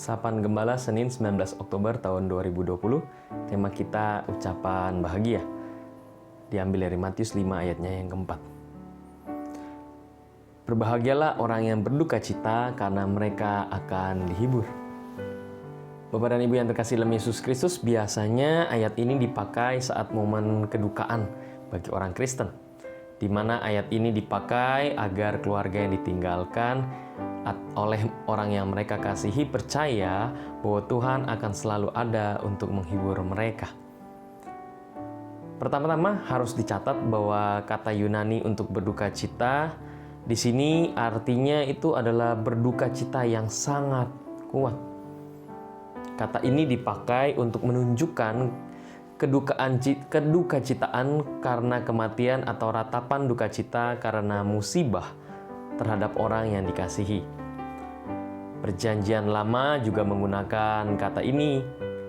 Sapaan Gembala Senin 19 Oktober tahun 2020. Tema kita ucapan bahagia. Diambil dari Matius 5 ayatnya yang keempat. Berbahagialah orang yang berduka cita karena mereka akan dihibur. Bapak dan Ibu yang terkasih dalam Yesus Kristus, biasanya ayat ini dipakai saat momen kedukaan bagi orang Kristen, di mana ayat ini dipakai agar keluarga yang ditinggalkan oleh orang yang mereka kasihi percaya bahwa Tuhan akan selalu ada untuk menghibur mereka. Pertama-tama harus dicatat bahwa kata Yunani untuk berduka cita di sini artinya itu adalah berduka cita yang sangat kuat. Kata ini dipakai untuk menunjukkan keduka citaan karena kematian atau ratapan duka cita karena musibah terhadap orang yang dikasihi. Perjanjian Lama juga menggunakan kata ini.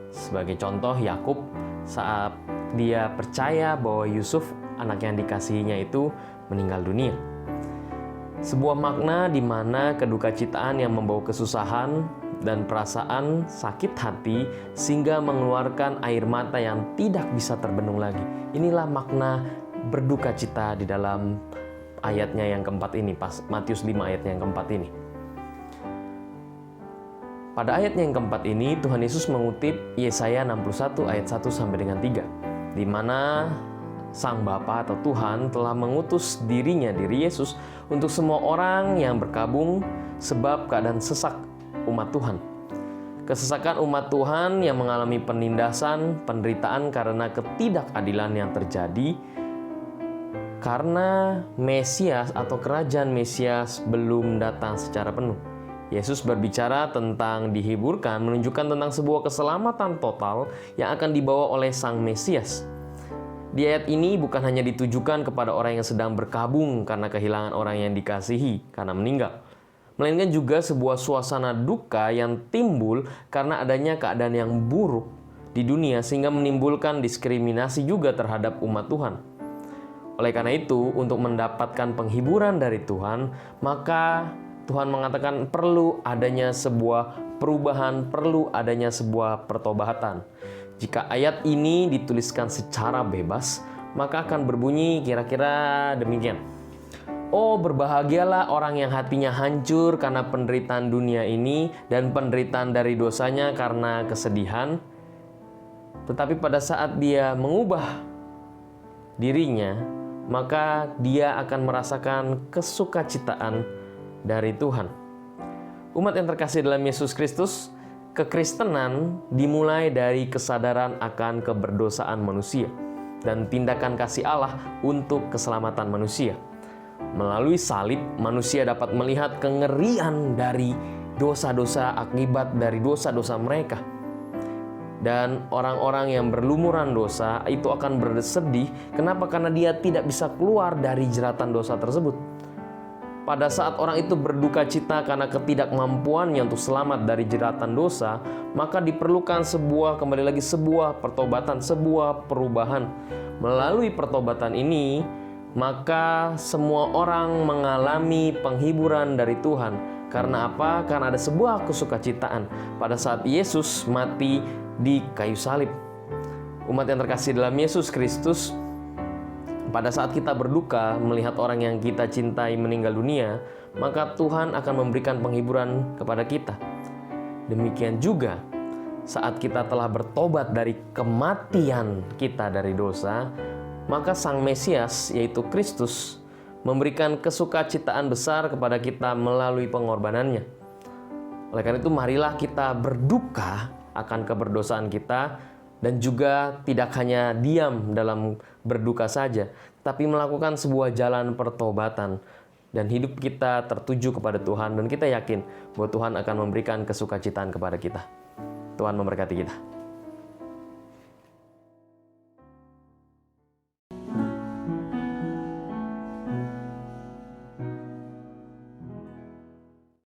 Sebagai contoh, Yakub saat dia percaya bahwa Yusuf, anak yang dikasihinya itu, meninggal dunia. Sebuah makna di mana keduka citaan yang membawa kesusahan dan perasaan sakit hati sehingga mengeluarkan air mata yang tidak bisa terbendung lagi. Inilah makna berduka cita di dalam ayatnya yang keempat ini, Matius 5 ayatnya yang keempat ini. Pada ayatnya yang keempat ini, Tuhan Yesus mengutip Yesaya 61 ayat 1 sampai dengan 3, di mana Sang Bapa atau Tuhan telah mengutus diri Yesus untuk semua orang yang berkabung sebab keadaan sesak umat Tuhan. Kesesakan umat Tuhan yang mengalami penindasan, penderitaan karena ketidakadilan yang terjadi karena Mesias atau kerajaan Mesias belum datang secara penuh. Yesus berbicara tentang dihiburkan, menunjukkan tentang sebuah keselamatan total yang akan dibawa oleh Sang Mesias. Di ayat ini bukan hanya ditujukan kepada orang yang sedang berkabung karena kehilangan orang yang dikasihi karena meninggal, melainkan juga sebuah suasana duka yang timbul karena adanya keadaan yang buruk di dunia sehingga menimbulkan diskriminasi juga terhadap umat Tuhan. Oleh karena itu, untuk mendapatkan penghiburan dari Tuhan, maka Tuhan mengatakan perlu adanya sebuah perubahan, perlu adanya sebuah pertobatan. Jika ayat ini dituliskan secara bebas, maka akan berbunyi kira-kira demikian. Oh, berbahagialah orang yang hatinya hancur karena penderitaan dunia ini dan penderitaan dari dosanya karena kesedihan. Tetapi pada saat dia mengubah dirinya, maka dia akan merasakan kesukacitaan dari Tuhan. Umat yang terkasih dalam Yesus Kristus, kekristenan dimulai dari kesadaran akan keberdosaan manusia dan tindakan kasih Allah untuk keselamatan manusia. Melalui salib, manusia dapat melihat kengerian dari dosa-dosa akibat dari dosa-dosa mereka. Dan orang-orang yang berlumuran dosa itu akan bersedih. Kenapa? Karena dia tidak bisa keluar dari jeratan dosa tersebut. Pada saat orang itu berduka cita karena ketidakmampuannya untuk selamat dari jeratan dosa, maka diperlukan kembali lagi sebuah pertobatan, sebuah perubahan. Melalui pertobatan ini, maka semua orang mengalami penghiburan dari Tuhan. Karena apa? Karena ada sebuah kesukacitaan pada saat Yesus mati di kayu salib. Umat yang terkasih dalam Yesus Kristus, pada saat kita berduka melihat orang yang kita cintai meninggal dunia, maka Tuhan akan memberikan penghiburan kepada kita. Demikian juga saat kita telah bertobat dari kematian kita dari dosa, maka Sang Mesias yaitu Kristus memberikan kesukacitaan besar kepada kita melalui pengorbanannya. Oleh karena itu, marilah kita berduka akan keberdosaan kita, dan juga tidak hanya diam dalam berduka saja, tapi melakukan sebuah jalan pertobatan dan hidup kita tertuju kepada Tuhan, dan kita yakin bahwa Tuhan akan memberikan kesukacitaan kepada kita. Tuhan memberkati kita.